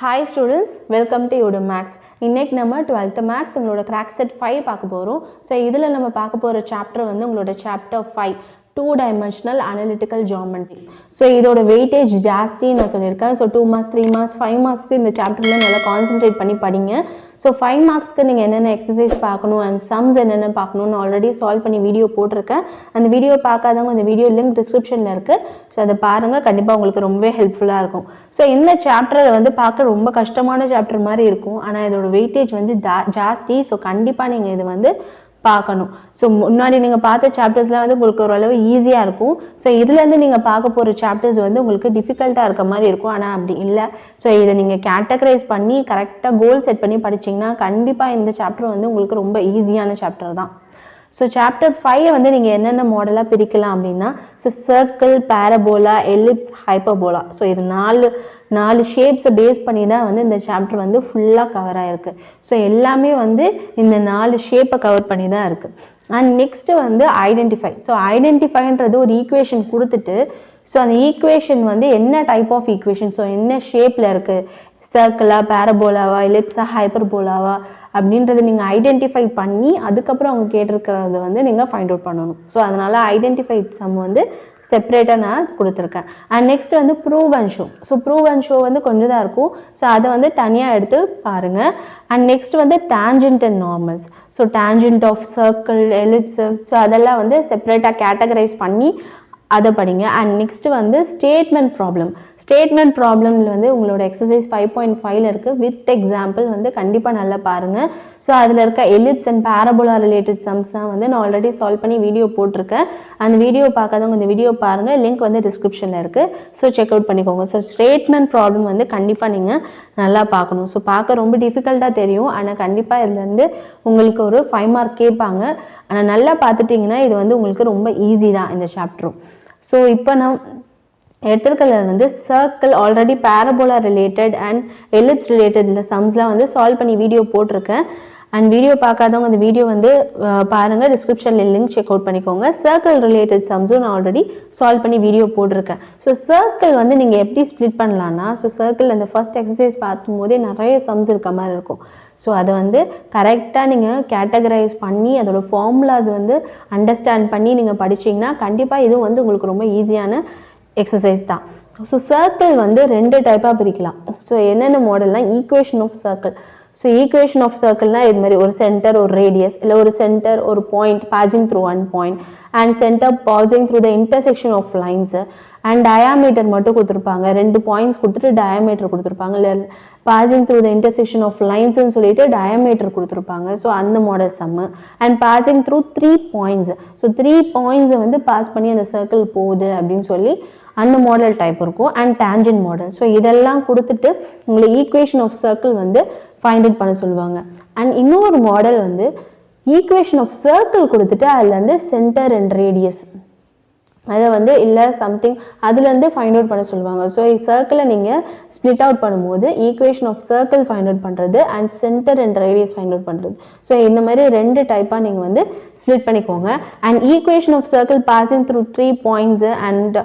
Hi students, welcome to Udemy Max. இன்னைக்கு நம்ம 12th Max உங்களோட crack set 5 பார்க்க போறோம். So இதில நம்ம பார்க்க போற chapter வந்து உங்களோட chapter 5 two dimensional analytical geometry. So இதோட weightage ஜாஸ்தி நான் சொல்லியிருக்கேன். So 2 marks 3 marks 5 marksக்கு இந்த chapterல நல்லா கான்சென்ட்ரேட் பண்ணி படிங்க. So 5 marksக்கு நீங்க என்னென்ன எக்ஸசைஸ் பார்க்கணும் and sums என்னென்ன பார்க்கணும்னு ஆல்ரெடி சால்வ் பண்ணி வீடியோ போட்டுருக்கேன். அந்த வீடியோ பார்க்காதவங்க அந்த வீடியோ லிங்க் டிஸ்கிரிப்ஷன்ல இருக்கு. ஸோ அதை பாருங்க, கண்டிப்பாக உங்களுக்கு ரொம்பவே ஹெல்ப்ஃபுல்லாக இருக்கும். ஸோ இந்த சாப்டர் வந்து பார்க்க ரொம்ப கஷ்டமான சாப்டர் மாதிரி இருக்கும், ஆனால் இதோட வெயிட்டேஜ் வந்து ஜாஸ்தி. ஸோ கண்டிப்பாக நீங்கள் இது வந்து பார்க்கணும். ஸோ முன்னாடி நீங்கள் பார்த்த சாப்டர்ஸ்லாம் வந்து உங்களுக்கு ஓரளவு ஈஸியாக இருக்கும். ஸோ இதுலேருந்து நீங்கள் பார்க்க போகிற சாப்டர்ஸ் வந்து உங்களுக்கு டிஃபிகல்ட்டாக இருக்க மாதிரி இருக்கும், ஆனால் அப்படி இல்லை. ஸோ இதை நீங்கள் கேட்டகரைஸ் பண்ணி கரெக்டாக கோல் செட் பண்ணி படிச்சிங்கன்னா கண்டிப்பாக இந்த சாப்டர் வந்து உங்களுக்கு ரொம்ப ஈஸியான சாப்டர் தான். ஸோ சாப்டர் 5 வந்து நீங்கள் என்னென்ன மாடலாக பிரிக்கலாம் அப்படின்னா, so circle, parabola, ellipse, hyperbola. So இது நாலு ஷேப்ஸை பேஸ் பண்ணி தான் வந்து இந்த சாப்டர் வந்து ஃபுல்லாக கவர் ஆகிருக்கு. ஸோ எல்லாமே வந்து இந்த 4 ஷேப்பை கவர் பண்ணி தான் இருக்குது. அண்ட் நெக்ஸ்ட்டு வந்து ஐடென்டிஃபை. ஸோ ஐடென்டிஃபைன்றது ஒரு ஈக்குவேஷன் கொடுத்துட்டு, ஸோ அந்த ஈக்குவேஷன் வந்து என்ன டைப் ஆஃப் ஈக்குவேஷன், ஸோ என்ன ஷேப்பில் இருக்குது, சர்க்கிளா, பேரபோலாவா, எலிப்ஸா, ஹைப்பர்போலாவா அப்படின்றத நீங்கள் ஐடென்டிஃபை பண்ணி அதுக்கப்புறம் அவங்க கேட்டிருக்கிறத வந்து நீங்கள் ஃபைண்ட் அவுட் பண்ணணும். ஸோ அதனால் ஐடென்டிஃபை சம் வந்து செப்பரேட்டாக நான் கொடுத்துருக்கேன். அண்ட் நெக்ஸ்ட் வந்து prove and show. So prove and show வந்து கொஞ்சம் தான் இருக்கும். ஸோ அதை வந்து தனியாக எடுத்து பாருங்கள். அண்ட் நெக்ஸ்ட் வந்து tangent and normals. So tangent of circle, ellipse, so அதெல்லாம் வந்து செப்பரேட்டாக கேட்டகரைஸ் பண்ணி அதை படிங்க. அண்ட் நெக்ஸ்ட் வந்து ஸ்டேட்மெண்ட் ப்ராப்ளம். ஸ்டேட்மெண்ட் ப்ராப்ளமில் வந்து உங்களோட எக்ஸசைஸ் 5.5 இருக்குது. வித் எக்ஸாம்பிள் வந்து கண்டிப்பாக நல்லா பாருங்கள். ஸோ அதில் இருக்க ellipse and parabola related sums தான் வந்து நான் ஆல்ரெடி சால்வ் பண்ணி வீடியோ போட்டிருக்கேன். அந்த வீடியோ பார்க்காதவங்க இந்த வீடியோ பாருங்கள், லிங்க் வந்து டிஸ்கிரிப்ஷனில் இருக்குது. ஸோ செக் அவுட் பண்ணிக்கோங்க. ஸோ ஸ்டேட்மெண்ட் ப்ராப்ளம் வந்து கண்டிப்பாக நீங்கள் நல்லா பார்க்கணும். ஸோ பார்க்க ரொம்ப டிஃபிகல்ட்டாக தெரியும், ஆனால் கண்டிப்பாக இதுலேருந்து உங்களுக்கு ஒரு 5 மார்க் கேட்பாங்க. ஆனால் நல்லா பார்த்துட்டிங்கன்னா இது வந்து உங்களுக்கு ரொம்ப ஈஸி தான் இந்த சாப்டரும். ஸோ இப்போ நான் எடுத்துருக்கிறது வந்து circle, already parabola related and ellipse related இந்த சம்ஸ்லாம் வந்து சால்வ் பண்ணி வீடியோ போட்டிருக்கேன். அண்ட் வீடியோ பார்க்காதவங்க அந்த வீடியோ வந்து பாருங்கள், டிஸ்கிரிப்ஷனில் லிங்க் செக் அவுட் பண்ணிக்கோங்க. சர்க்கிள் ரிலேட்டட் சம்ஸும் நான் ஆல்ரெடி சால்வ் பண்ணி வீடியோ போட்டிருக்கேன். ஸோ சர்க்கிள் வந்து நீங்கள் எப்படி ஸ்ப்ளிட் பண்ணலான்னா, ஸோ சர்க்கிள் அந்த ஃபர்ஸ்ட் எக்ஸசைஸ் பார்க்கும்போதே நிறைய சம்ஸ் இருக்க மாதிரி இருக்கும். ஸோ அதை வந்து கரெக்டாக நீங்கள் கேட்டகரைஸ் பண்ணி அதோட ஃபார்முலாஸ் வந்து அண்டர்ஸ்டாண்ட் பண்ணி நீங்கள் படிச்சிங்கன்னா கண்டிப்பாக இதுவும் வந்து உங்களுக்கு ரொம்ப ஈஸியான எக்ஸசைஸ் தான். ஸோ சர்க்கிள் வந்து 2 டைப்பாக பிரிக்கலாம். ஸோ என்னென்ன மாடல்னால் equation of circle. So equation of சர்க்கிள்னால் இது மாதிரி ஒரு சென்டர், ஒரு ரேடியஸ், இல்லை ஒரு சென்டர், ஒரு point passing through one point and centre passing through the intersection of lines and diameter மட்டும் கொடுத்துருப்பாங்க. 2 பாயிண்ட்ஸ் கொடுத்துட்டு டயாமீட்டர் கொடுத்துருப்பாங்க, இல்லை passing through the intersection of லைன்ஸ்ன்னு சொல்லிட்டு டயாமீட்டர் கொடுத்துருப்பாங்க. ஸோ அந்த மாடல் சம்மு. And passing through 3 points. So 3 பாயிண்ட்ஸை வந்து பாஸ் பண்ணி அந்த சர்க்கிள் போகுது அப்படின்னு சொல்லி அந்த மாடல் டைப் இருக்கும். And tangent model. ஸோ இதெல்லாம் கொடுத்துட்டு உங்களை ஈக்குவேஷன் ஆஃப் சர்க்கிள் வந்து ஃபைண்ட் அவுட் பண்ண சொல்லுவாங்க. அண்ட் இன்னொரு மாடல் வந்து ஈக்குவேஷன் ஆஃப் சர்க்கிள் கொடுத்துட்டு அதுலேருந்து சென்டர் அண்ட் ரேடியஸ் அதை வந்து இல்லை சம்திங் அதுலேருந்து ஃபைண்ட் அவுட் பண்ண சொல்லுவாங்க. ஸோ சர்க்கிளை நீங்கள் ஸ்ப்ளிட் அவுட் பண்ணும்போது equation of circle find out பண்ணுறது and centre and radius find out பண்ணுறது. ஸோ இந்த மாதிரி 2 டைப்பாக நீங்கள் வந்து ஸ்ப்ளிட் பண்ணிக்கோங்க. And equation of circle passing through 3 points and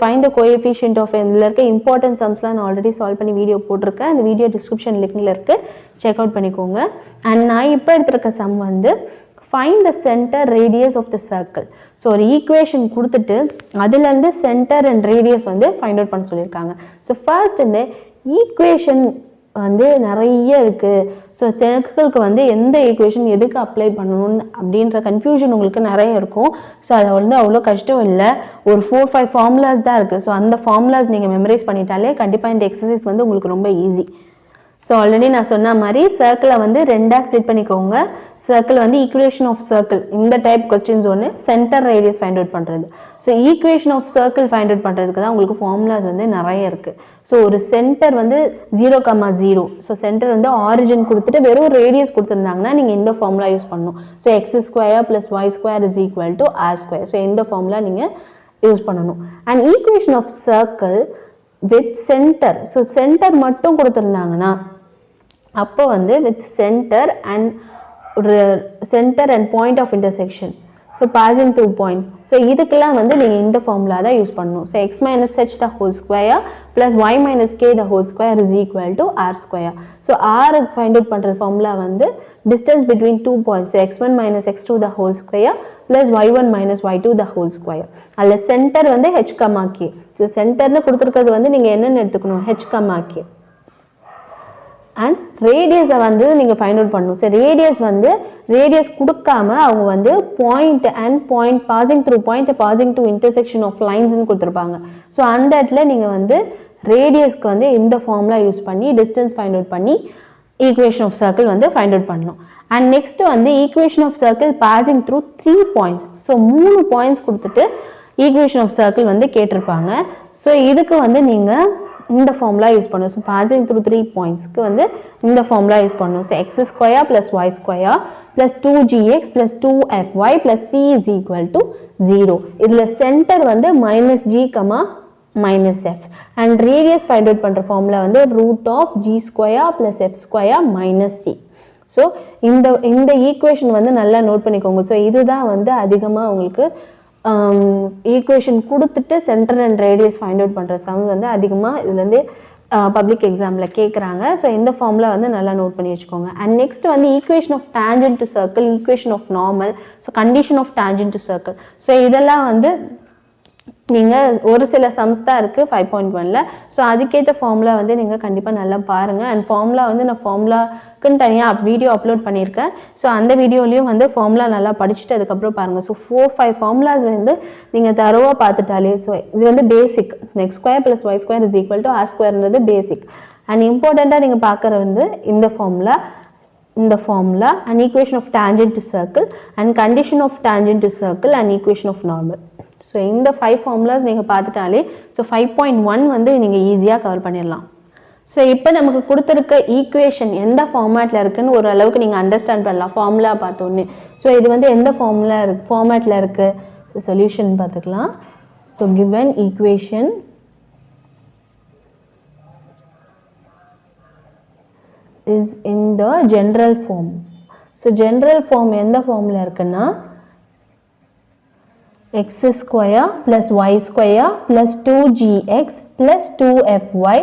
find the coefficient of இதில் இருக்க இம்பார்ட்டன்ட் சம்ஸ்லாம் நான் ஆல்ரெடி சால்வ் பண்ணி வீடியோ போட்டிருக்கேன். அந்த வீடியோ டிஸ்கிரிப்ஷன் லிங்கில் இருக்குது, செக் அவுட் பண்ணிக்கோங்க. அண்ட் நான் இப்போ எடுத்துருக்க சம் வந்து find the centre radius of the circle. So ஒரு ஈக்குவேஷன் கொடுத்துட்டு அதுலேருந்து சென்டர் அண்ட் ரேடியஸ் வந்து ஃபைண்ட் அவுட் பண்ண சொல்லியிருக்காங்க. ஸோ ஃபர்ஸ்ட் இந்த ஈக்குவேஷன் வந்து நிறைய இருக்குது. ஸோ சர்க்கிளுக்கு வந்து எந்த ஈக்குவேஷன் எதுக்கு அப்ளை பண்ணணும்னு அப்படின்ற கன்ஃபியூஷன் உங்களுக்கு நிறைய இருக்கும். ஸோ அதை வந்து அவ்வளோ கஷ்டம் இல்லை, ஒரு 4-5 ஃபார்முலாஸ் தான் இருக்குது. ஸோ அந்த ஃபார்முலாஸ் நீங்கள் மெமரைஸ் பண்ணிட்டாலே கண்டிப்பாக இந்த எக்ஸசைஸ் வந்து உங்களுக்கு ரொம்ப ஈஸி. ஸோ ஆல்ரெடி நான் சொன்ன மாதிரி சர்க்கிளை வந்து 2ஆக ஸ்ப்ளிட் பண்ணிக்கோங்க. சர்க்கிள் வந்து ஈக்குவேஷன் ஆஃப் சர்க்கிள் இந்த டைப் கொஸ்டின்ஸ் ஒன்று, சென்டர் ரேடியஸ் ஃபைண்ட் அவுட் பண்ணுறது. So equation of circle find out பண்ணுறதுக்கு தான் உங்களுக்கு ஃபார்முலாஸ் வந்து நிறைய இருக்குது. ஸோ ஒரு சென்டர் வந்து 0,0. ஸோ சென்டர் வந்து ஆரிஜின் கொடுத்துட்டு வெறும் ரேடியஸ் கொடுத்துருந்தாங்கன்னா நீங்கள் இந்த ஃபார்முலா யூஸ் பண்ணணும். So x² + y² = r². So இந்த ஃபார்முலா நீங்கள் யூஸ் பண்ணணும். And equation of circle with centre. So centre மட்டும் கொடுத்துருந்தாங்கன்னா அப்போ வந்து with centre and point of intersection. So passing through point. So இதுக்கெல்லாம் வந்து நீங்கள் இந்த ஃபார்முலா தான் யூஸ் பண்ணணும். So x minus h the whole square plus y minus k the whole square is equal to r square. So R find out பண்ணுறது formula வந்து distance between 2 points. So x1 minus x2 த whole square plus y1 minus y2 த whole square. அதில் centre வந்து h, k. So சென்டர்னு கொடுத்துருக்கிறது வந்து நீங்கள் என்னென்னு எடுத்துக்கணும், h, k. And ரேடியஸை வந்து நீங்கள் ஃபைண்ட் அவுட் பண்ணணும். ஸோ ரேடியஸ் கொடுக்காம அவங்க வந்து point and point passing through point passing to intersection of லைன்ஸ்ன்னு கொடுத்துருப்பாங்க. ஸோ அந்த இடத்துல நீங்கள் வந்து ரேடியஸ்க்கு வந்து இந்த ஃபார்முலா யூஸ் பண்ணி டிஸ்டன்ஸ் ஃபைண்ட் அவுட் பண்ணி ஈக்குவேஷன் ஆஃப் சர்க்கிள் வந்து ஃபைண்ட் அவுட் பண்ணணும். அண்ட் நெக்ஸ்ட் வந்து equation of circle passing through 3 points. So 3 points கொடுத்துட்டு ஈக்குவேஷன் ஆஃப் சர்க்கிள் வந்து கேட்டிருப்பாங்க. ஸோ இதுக்கு வந்து நீங்கள் இந்த ஃபார்முலா யூஸ் பண்ணணும். ஸோ பாசிங் த்ரூ 3 பாயிண்ட்ஸ்க்கு வந்து இந்த ஃபார்முலா யூஸ் பண்ணணும். So x square plus y square plus 2gx plus 2fy plus c is equal to 0. இதில் சென்டர் வந்து minus g comma minus f. And radius find out பண்ணுற formula வந்து root of g square plus f square minus c. So இந்த equation வந்து நல்லா note பண்ணிக்கோங்க. So இதுதான் வந்து அதிகமாக உங்களுக்கு ஈக்குவேஷன் கொடுத்துட்டு centre and radius find out பண்ணுற சம்ஸ் வந்து அதிகமாக இதுலேருந்து பப்ளிக் எக்ஸாமில் கேட்குறாங்க. ஸோ இந்த ஃபார்முலா வந்து நல்லா நோட் பண்ணி வச்சுக்கோங்க. அண்ட் நெக்ஸ்ட் வந்து equation of tangent to circle, equation of normal, so condition of tangent to circle. So இதெல்லாம் வந்து நீங்கள் ஒரு சில சம்ஸ் தான் இருக்குது 5.1ல். ஸோ அதுக்கேற்ற ஃபார்முலா வந்து நீங்கள் கண்டிப்பாக நல்லா பாருங்கள். அண்ட் ஃபார்முலா வந்து நான் ஃபார்முலாக்குன்னு தனியாக வீடியோ அப்லோட் பண்ணியிருக்கேன். ஸோ அந்த வீடியோலையும் வந்து ஃபார்முலா நல்லா படிச்சுட்டு அதுக்கப்புறம் பாருங்கள். ஸோ 4-5 ஃபார்முலாஸ் வந்து நீங்கள் தரோவாக பார்த்துட்டாலே. ஸோ இது வந்து basic. X square plus y square is equal to r ஸ்கொயர்ன்றது பேசிக். அண்ட் இம்பார்ட்டண்ட்டாக நீங்கள் பார்க்குற வந்து இந்த formula and equation of tangent to circle and condition of tangent to circle and equation of normal. So இந்த 5 formulas நீங்கள் பார்த்துட்டாலே so 5.1 வந்து நீங்கள் ஈஸியாக கவர் பண்ணிடலாம். ஸோ இப்போ நமக்கு கொடுத்துருக்க ஈக்குவேஷன் எந்த ஃபார்மேட்டில் இருக்குதுன்னு ஓரளவுக்கு நீங்கள் அண்டர்ஸ்டாண்ட் பண்ணலாம் ஃபார்முலா பார்த்தோன்னே. ஸோ இது வந்து எந்த ஃபார்மேட்டில் இருக்குது, ஸோ சொல்யூஷன் பார்த்துக்கலாம். So given equation is in the general form. So general form எந்த ஃபார்மில் இருக்குன்னா x square plus y square plus 2gx plus 2fy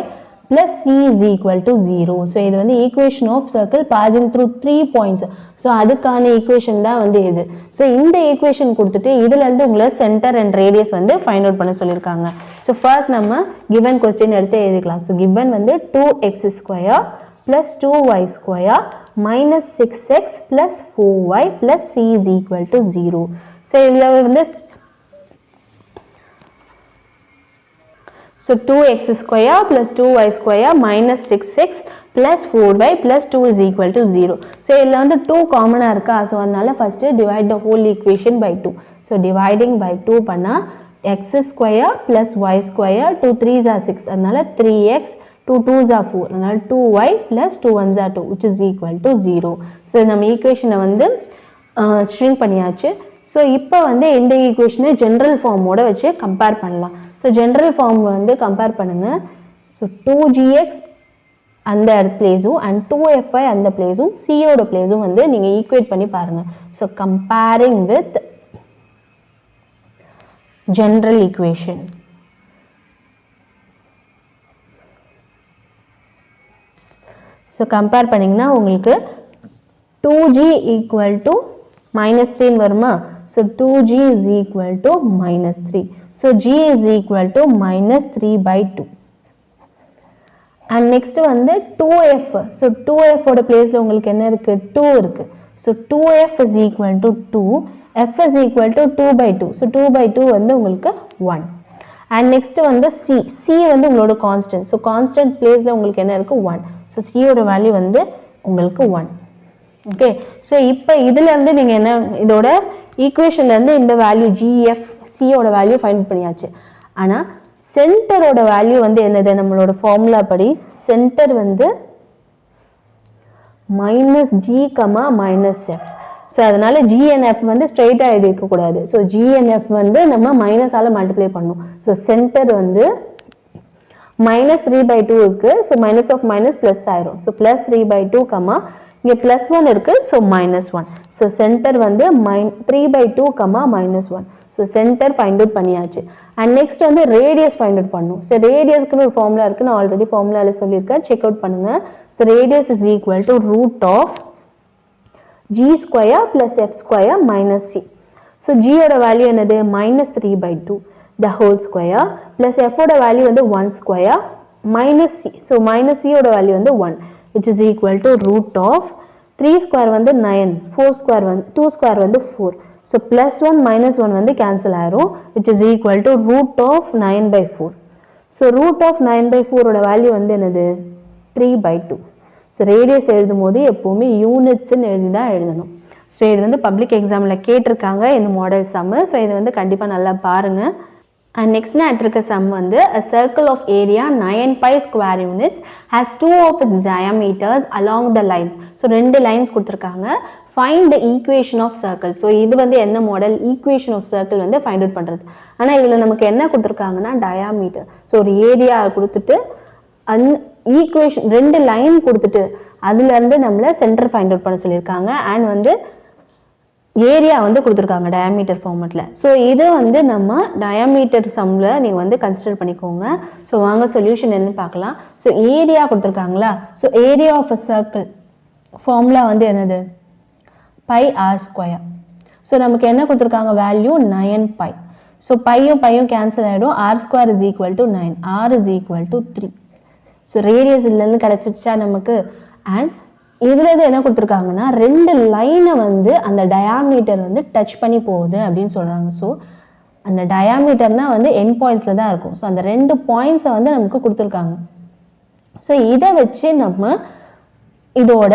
plus c is equal to 0. So இது வந்து equation of circle passing through 3 points. So அதுக்கான equation தான் வந்து இது. So இந்த equation கொடுத்துட்டு இதில் இருந்து உங்களை center and radius வந்து find out பண்ண சொல்லியிருக்காங்க. So first நம்ம given question எடுத்து எழுதிக்கலாம். So given வந்து 2x square plus 2y square minus 6x plus 4y plus c is equal to 0. So இதில் வந்து so 2x square plus 2y square minus 6x plus 4y plus 2 is equal to 0. So இதில் வந்து 2 காமனாக இருக்கா. So அதனால first divide the whole equation by 2. So dividing by 2 பண்ணால் x square plus y square 2 3s are 6. அதனால 3x 2 2s are 4. அதனால 2y plus 2 1s are 2 which is equal to 0. So நம்ம ஈக்குவேஷனை வந்து ஸ்ட்ரிங் பண்ணியாச்சு. ஸோ இப்போ வந்து இந்த ஈக்குவேஷனை ஜென்ரல் ஃபார்மோட வச்சு கம்பேர் பண்ணலாம். ஸோ ஜென்ரல் ஃபார்ம் வந்து கம்பேர் பண்ணுங்கள். ஸோ 2gx அந்த பிளேஸும் அண்ட் 2fy அந்த பிளேஸும் சியோட பிளேஸும் வந்து நீங்கள் ஈக்குவேட் பண்ணி பாருங்கள். So comparing with general equation. So compare பண்ணிங்கன்னா உங்களுக்கு 2g ஈக்குவல் டு -3 வருமா. So 2g is equal to -3. So g is equal to -3/2. And next வந்து 2f. So 2f ஓட பிளேஸ்ல உங்களுக்கு என்ன இருக்கு, 2 இருக்கு. So 2f is equal to 2, f is equal to 2/2. So 2/2 வந்து உங்களுக்கு 1. And next வந்து c வந்து உங்களோட கான்ஸ்டன்ட். So கான்ஸ்டன்ட் பிளேஸ்ல உங்களுக்கு என்ன இருக்கு, 1. So c ஓட வேல்யூ வந்து உங்களுக்கு 1. ஓகே. ஸோ இப்போ இதுல இருந்து நீங்க என்ன, இதோட ஈக்குவேஷன்ல இருந்து இந்த வேல்யூ gf c ஓட வேல்யூ ஃபைண்ட் பண்ணியாச்சு. ஆனா சென்டரோட வேல்யூ வந்து என்னது, நம்மளோட ஃபார்முலா படி சென்டர் வந்து -g, -f. ஸோ அதனால gnf வந்து ஸ்ட்ரெயிட்டா எழுதிக்க கூடாது. ஸோ gnf வந்து நம்ம மைனஸால மல்டிப்ளை பண்ணணும். ஸோ சென்டர் வந்து -3/2 இருக்கு. So minus of minus plus ஆயிரும். ஸோ +3/2, இங்கே +1 இருக்குது, ஸோ -1. ஸோ சென்டர் வந்து 3/2, -1. ஸோ சென்டர் ஃபைண்ட் அவுட் பண்ணியாச்சு. அண்ட் நெக்ஸ்ட் வந்து ரேடியஸ் ஃபைண்ட் அவுட் பண்ணணும். ஸோ ரேடியஸ்க்குன்னு ஒரு ஃபார்முலா இருக்குது, நான் ஆல்ரெடி ஃபார்முலாவில் சொல்லியிருக்கேன், செக் அவுட் பண்ணுங்கள். So radius is equal to √g² + f² - c. So ஜியோட வேல்யூ என்னது -3/2 the whole square plus f ஓட வேல்யூ வந்து 1² minus c. ஸோ -c ஓட வேல்யூ வந்து 1 which is equal to √3² வந்து 9, 4² வந்து 2² வந்து 4. ஸோ +1 -1 வந்து கேன்சல் ஆயிரும், which is equal to √9/4. So √9/4 ஓட வேல்யூ வந்து என்னது 3/2. ஸோ ரேடியஸ் எழுதும் போது எப்போவுமே யூனிட்ஸ்ன்னு எழுதி தான் எழுதணும். ஸோ இது வந்து பப்ளிக் எக்ஸாமில் கேட்டிருக்காங்க இந்த மாடல் சம்மு. ஸோ இது வந்து கண்டிப்பாக நல்லா பாருங்கள். அண்ட் நெக்ஸ்ட் நான் இருக்க சம் வந்து a circle of area 9 pi square units has 2 of its diameters along the lines. So 2 lines கொடுத்துருக்காங்க. Find the equation of circle. So இது வந்து என்ன மாடல், ஈக்குவேஷன் ஆஃப் சர்க்கிள் வந்து ஃபைண்ட் அவுட் பண்ணுறது. ஆனால் இதில் நமக்கு என்ன கொடுத்துருக்காங்கன்னா டயாமீட்டர். ஸோ ஒரு ஏரியா கொடுத்துட்டு ஈக்குவேஷன் 2 லைன் கொடுத்துட்டு அதுலேருந்து நம்மளை சென்டர் ஃபைண்ட் அவுட் பண்ண சொல்லியிருக்காங்க. அண்ட் வந்து ஏரியா வந்து கொடுத்துருக்காங்க டயாமீட்டர் ஃபார்மெட்டில். ஸோ இது வந்து நம்ம டயாமீட்டர் சம்மில் நீங்கள் வந்து கன்சிடர் பண்ணிக்கோங்க. ஸோ வாங்க சொல்யூஷன் என்னன்னு பார்க்கலாம். ஸோ ஏரியா கொடுத்துருக்காங்களா, so area of a circle formula வந்து என்னது πr². ஸோ நமக்கு என்ன கொடுத்துருக்காங்க வேல்யூ 9 pi. ஸோ பையும் கேன்சல் ஆகிடும், r² is equal to 9, r is equal to 3. So radius இதுலேருந்து கிடச்சிச்சா நமக்கு. அண்ட் இதில் இது என்ன கொடுத்துருக்காங்கன்னா 2 லைனை வந்து அந்த டயாமீட்டர் வந்து டச் பண்ணி போகுது அப்படின்னு சொல்கிறாங்க. ஸோ அந்த டயாமீட்டர்னால் வந்து எண்ட் பாயிண்ட்ஸில் தான் இருக்கும். ஸோ அந்த 2 பாயிண்ட்ஸை வந்து நமக்கு கொடுத்துருக்காங்க. ஸோ இதை வச்சு நம்ம இதோட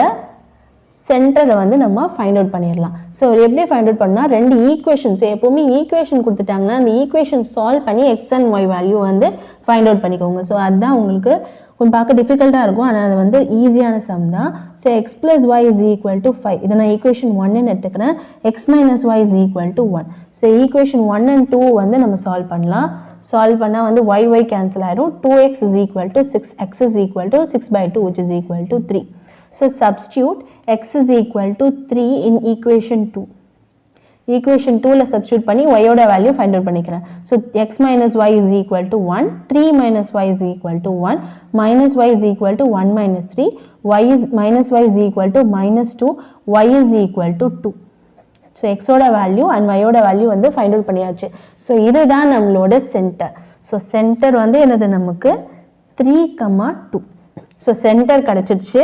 சென்டரை வந்து நம்ம ஃபைண்ட் அவுட் பண்ணிடலாம். ஸோ எப்படி ஃபைண்ட் அவுட் பண்ணால் 2 ஈக்குவேஷன்ஸ் எப்போவுமே ஈக்குவேஷன் கொடுத்துட்டாங்கன்னா அந்த ஈக்குவேஷன் சால்வ் பண்ணி x and y வேல்யூ வந்து ஃபைண்ட் அவுட் பண்ணிக்கோங்க. ஸோ அதுதான் உங்களுக்கு கொஞ்சம் பார்க்க டிஃபிகல்ட்டாக இருக்கும், ஆனால் அது வந்து ஈஸியான சம் தான். So x + y is equal to 5. இதை நான் ஈக்குவேஷன் 1ன்னு எடுத்துக்கிறேன். x - y is equal to 1. So equation 1 and 2 வந்து நம்ம சால்வ் பண்ணலாம். சால்வ் பண்ணால் வந்து y கேன்சல் ஆகிடும். 2x is equal to 6, x is equal to 6/2 which is equal to 3. So substitute x is equal to 3 in equation 2. Equation 2ல substitute பண்ணி y ஓட value find out பண்ணிக்கிறேன். So x - y is equal to 1, 3 - y is equal to 1, - y is equal to 1 - 3, y is equal to -2, y is equal to 2. So x ஓட value and y ஓட value வந்து find out பண்ணியாச்சு. So இதுதான் நம்மளோட centre. So centre வந்து என்னது நமக்கு 3,2. So centre கிடச்சிருச்சு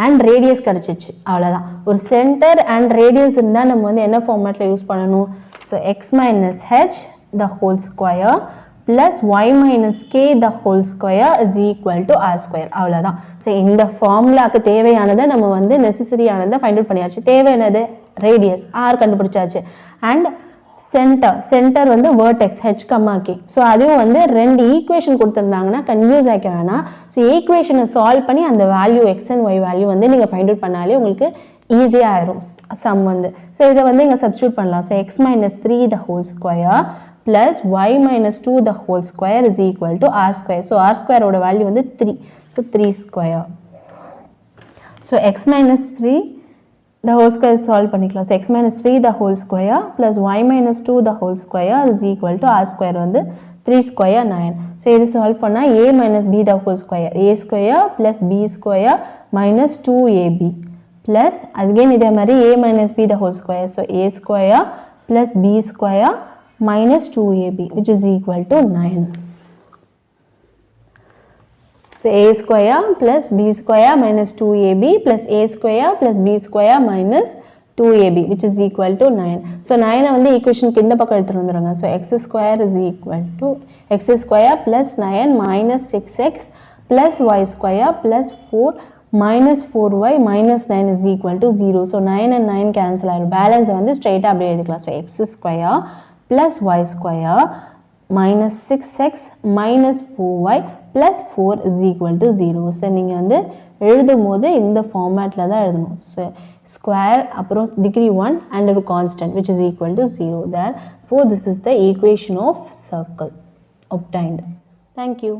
அண்ட் ரேடியஸ் கிடச்சிச்சு, அவ்வளோதான். ஒரு சென்டர் அண்ட் ரேடியஸ் இருந்தால் நம்ம வந்து என்ன ஃபார்மேட்டில் யூஸ் பண்ணணும். So x - h the whole square plus y - k the whole square is equal to r². அவ்வளோதான். ஸோ இந்த ஃபார்முலாவுக்கு தேவையானதை நம்ம வந்து நெசசரியானதை ஃபைண்ட் அவுட் பண்ணியாச்சு. தேவையானது ரேடியஸ் r கண்டுபிடிச்சாச்சு. அண்ட் சென்டர் வந்து வேர்டெக்ஸ் h, k. ஸோ அதுவும் வந்து 2 ஈக்குவேஷன் கொடுத்துருந்தாங்கன்னா கன்ஃபியூஸ் ஆகிக்க வேணாம். ஸோ ஈக்குவேஷனை சால்வ் பண்ணி அந்த value x and y value வந்து நீங்கள் ஃபைண்ட் அவுட் பண்ணாலே உங்களுக்கு ஈஸியாக ஆயிரும் சம் வந்து. ஸோ இதை வந்து இங்கே சப்ஸ்டியூட் பண்ணலாம். So x - 3 the whole square plus y - 2 the whole square is equal to r². So r² ஓட வேல்யூ வந்து 3. So 3². So x - 3 the whole square solve பண்ணிக்கலாம். ஸோ x - 3 the whole square plus y - 2 the whole square is equal to r² வந்து 3² 9. So இது solve பண்ணால் a - b the whole square, a² plus b² minus 2ab plus again இதே மாதிரி a - b the whole square. So a² plus b² minus 2ab which is equal to 9. So a² plus b² minus 2ab plus a² plus b² minus 2ab which is equal to 9. So 9 வந்து ஈக்குவேஷனுக்கு இந்த பக்கம் எடுத்துட்டு வந்துருங்க. So x² is equal to x² plus 9 minus 6x plus y² plus 4 minus 4y minus 9 is equal to 0. So 9 and 9 cancel ஆயிடும். பேலன்ஸை வந்து ஸ்ட்ரெயிட்டாக அப்படியே எழுதிக்கலாம். So x² plus y² minus 6x minus 4y plus 4 is equal to 0. So நீங்கள் வந்து எழுதும் போது இந்த ஃபார்மேட்டில் தான் எழுதணும். ஸோ ஸ்கொயர் அப்புறம் degree 1 and a constant which is equal to 0. Therefore this is the equation of circle obtained. Thank you.